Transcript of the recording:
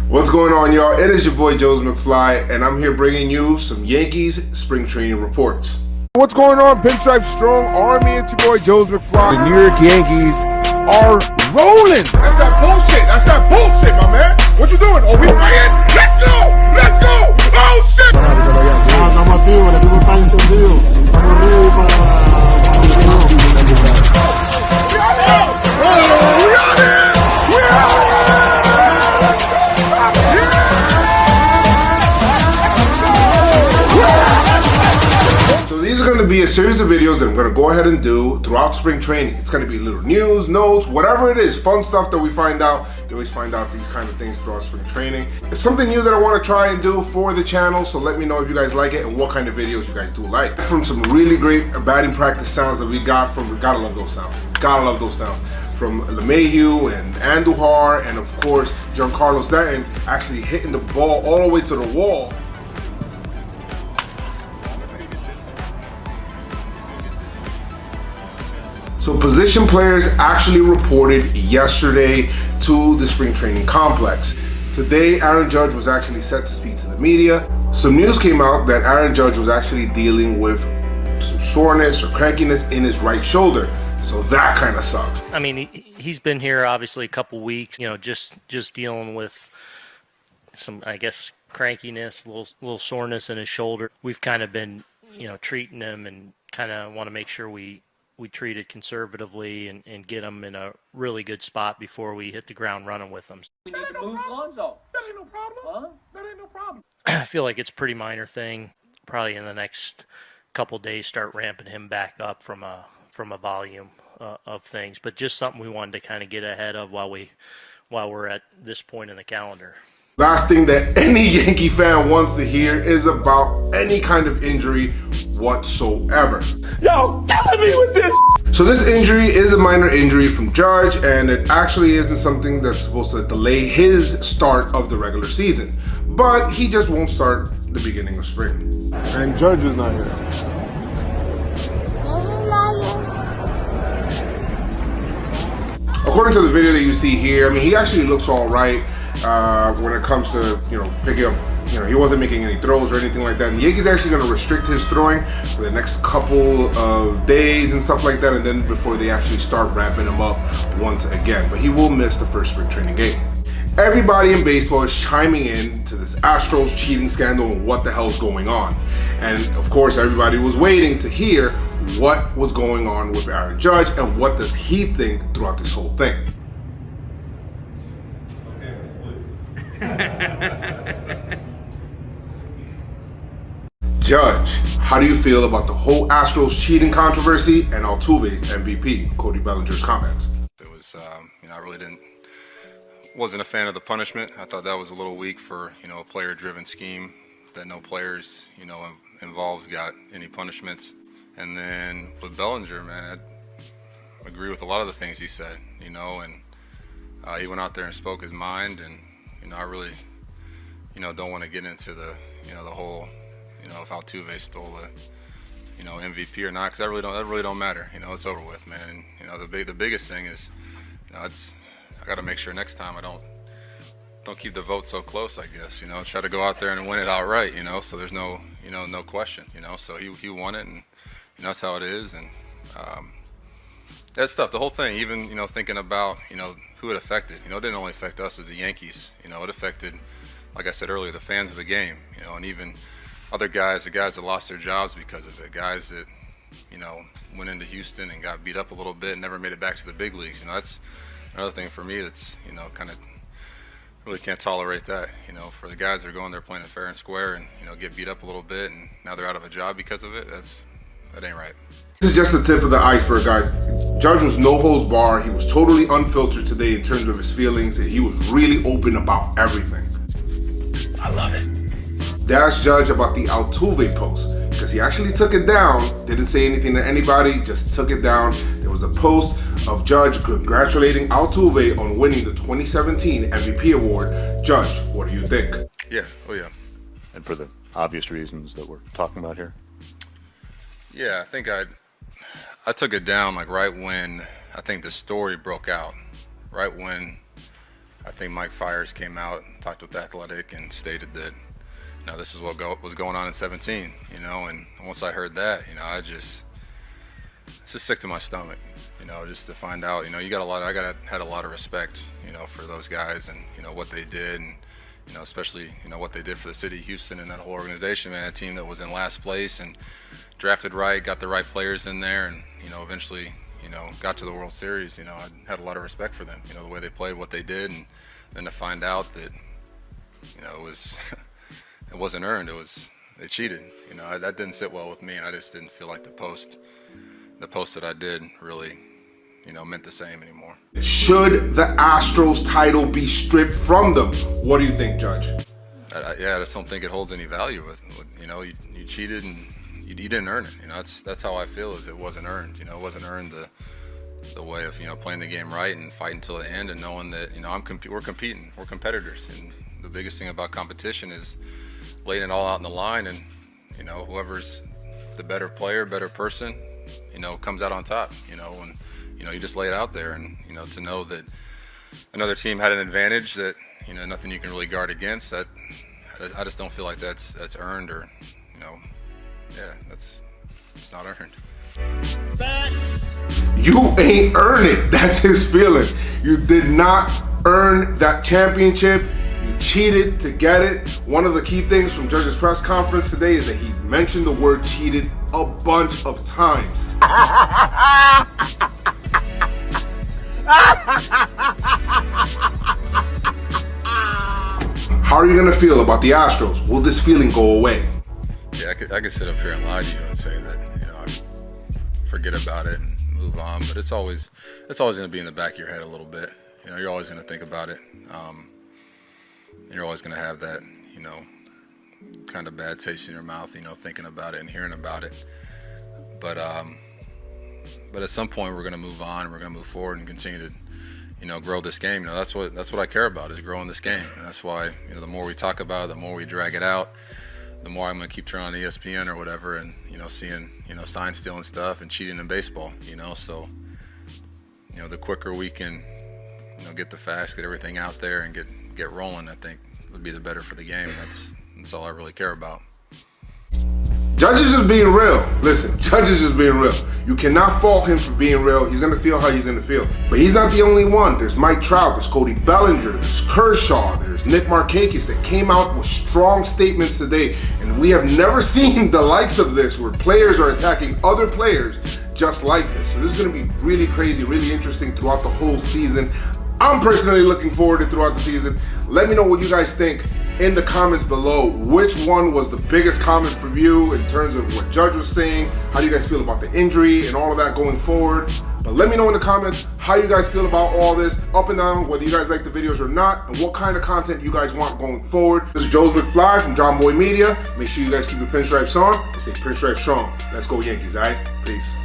What's going on, y'all? It is your boy Joe's McFly, and I'm here bringing you some Yankees Spring Training reports. What's going on, Pinstripe Strong Army? It's your boy Joe's McFly. The New York Yankees are rolling. That's that bullshit. That's that bullshit, my man. What you doing? Oh, we playing? Let's go! Let's go! Oh, shit! Estamos activos, el equipo está encendido. Estamos ready So these are going to be a series of videos that I'm going to go ahead and do throughout spring training. It's going to be little news, notes, whatever it is, fun stuff that we find out. You always find out these kind of things throughout spring training. It's something new that I want to try and do for the channel, so let me know if you guys like it and what kind of videos you guys do like. From some really great batting practice sounds that we got from, gotta love those sounds. Gotta love those sounds. From LeMahieu and Andujar, and of course, Giancarlo Stanton actually hitting the ball all the way to the wall. So position players actually reported yesterday to the spring training complex. Today, Aaron Judge was actually set to speak to the media. Some news came out that Aaron Judge was actually dealing with some soreness or crankiness in his right shoulder. So that kind of sucks. I mean, he's been here obviously a couple weeks, you know, just dealing with some, I guess, crankiness, a little soreness in his shoulder. We've kind of been, you know, treating him and kind of want to make sure we treat it conservatively and get him in a really good spot before we hit the ground running with him. We need to move Lonzo. That ain't no problem. Huh? That ain't no problem. I feel like it's a pretty minor thing. Probably in the next couple days start ramping him back up from a volume of things, but just something we wanted to kind of get ahead of while we're at this point in the calendar. Last thing that any Yankee fan wants to hear is about any kind of injury whatsoever. Yo, killing me with this. So this injury is a minor injury from Judge, and it actually isn't something that's supposed to delay his start of the regular season. But he just won't start the beginning of spring. And Judge is not here. According to the video that you see here, I mean, he actually looks all right when it comes to, you know, picking up. You know, he wasn't making any throws or anything like that. And the Yankees actually going to restrict his throwing for the next couple of days and stuff like that, and then before they actually start ramping him up once again. But he will miss the first spring training game. Everybody in baseball is chiming in to this Astros cheating scandal and what the hell's going on. And of course, everybody was waiting to hear what was going on with Aaron Judge and what does he think throughout this whole thing. Judge, how do you feel about the whole Astros cheating controversy and Altuve's MVP, Cody Bellinger's comments? It was, you know, I really wasn't a fan of the punishment. I thought that was a little weak for, you know, a player-driven scheme, that no players, you know, involved got any punishments. And then with Bellinger, man, I agree with a lot of the things he said, you know, and he went out there and spoke his mind, and, you know, I really, you know, don't want to get into the, you know, the whole, you know, if Altuve stole the, you know, MVP or not, because that really don't matter. You know, it's over with, man. And, you know, the biggest thing is, you know, I got to make sure next time I don't keep the vote so close, I guess. You know, try to go out there and win it outright. You know, so there's no, you know, no question. You know, so he won it, and you know, that's how it is. And that stuff, the whole thing, even, you know, thinking about, you know, who it affected. You know, it didn't only affect us as the Yankees. You know, it affected, like I said earlier, the fans of the game. You know, and even other guys, the guys that lost their jobs because of it, guys that, you know, went into Houston and got beat up a little bit and never made it back to the big leagues. You know, that's another thing for me that's, you know, kind of really can't tolerate that. You know, for the guys that are going there playing it fair and square and, you know, get beat up a little bit and now they're out of a job because of it, that ain't right. This is just the tip of the iceberg, guys. Judge was no holds barred. He was totally unfiltered today in terms of his feelings, and he was really open about everything. I love it. That's Judge about the Altuve post, because he actually took it down, didn't say anything to anybody, just took it down. There was a post of Judge congratulating Altuve on winning the 2017 MVP award. Judge, what do you think? Yeah, oh yeah. And for the obvious reasons that we're talking about here? Yeah, I think I took it down like right when I think the story broke out, right when I think Mike Fiers came out, talked with the Athletic, and stated that, this is what was going on in 17, and once I heard that, it's just sick to my stomach, just to find out, I had a lot of respect, for those guys and, what they did, and, especially, what they did for the city of Houston and that whole organization, man, a team that was in last place and drafted right, got the right players in there, and, eventually, got to the World Series. I had a lot of respect for them, the way they played, what they did, and then to find out that, it was, it wasn't earned, they cheated. That didn't sit well with me, and I just didn't feel like the post that I did really, meant the same anymore. Should the Astros title be stripped from them? What do you think, Judge? I just don't think it holds any value. You cheated and you didn't earn it. That's how I feel. Is it wasn't earned. It wasn't earned the way of playing the game right and fighting till the end and knowing that we're competing, we're competitors, and the biggest thing about competition is laying it all out in the line, and whoever's the better player, better person, comes out on top. When you just lay it out there, and to know that another team had an advantage that nothing you can really guard against. I just don't feel like that's earned, or it's not earned. You ain't earn it. That's his feeling. You did not earn that championship. You cheated to get it. One of the key things from Judge's press conference today is that he mentioned the word cheated a bunch of times. How are you going to feel about the Astros? Will this feeling go away? Yeah, I could sit up here and lie to you and say that, forget about it and move on, but it's always going to be in the back of your head a little bit. You're always going to think about it. You're always going to have that, kind of bad taste in your mouth, thinking about it and hearing about it. But at some point we're going to move on, and we're going to move forward and continue to, grow this game. That's what I care about, is growing this game. And that's why, the more we talk about it, the more we drag it out, the more I'm going to keep turning on ESPN or whatever and, seeing, sign stealing stuff and cheating in baseball, so, the quicker we can, get the facts, get everything out there and get rolling, I think would be the better for the game. That's all I really care about. Judge is just being real. Listen, Judge is just being real. You cannot fault him for being real. He's going to feel how he's going to feel. But he's not the only one. There's Mike Trout, there's Cody Bellinger, there's Kershaw, there's Nick Markakis that came out with strong statements today. And we have never seen the likes of this, where players are attacking other players just like this. So this is going to be really crazy, really interesting throughout the whole season. I'm personally looking forward to throughout the season. Let me know what you guys think in the comments below. Which one was the biggest comment from you in terms of what Judge was saying? How do you guys feel about the injury and all of that going forward? But let me know in the comments how you guys feel about all this, up and down, whether you guys like the videos or not, and what kind of content you guys want going forward. This is Joe's McFly from JomboyMedia. Make sure you guys keep your pinstripes on and stay pinstripe strong. Let's go Yankees, all right? Peace.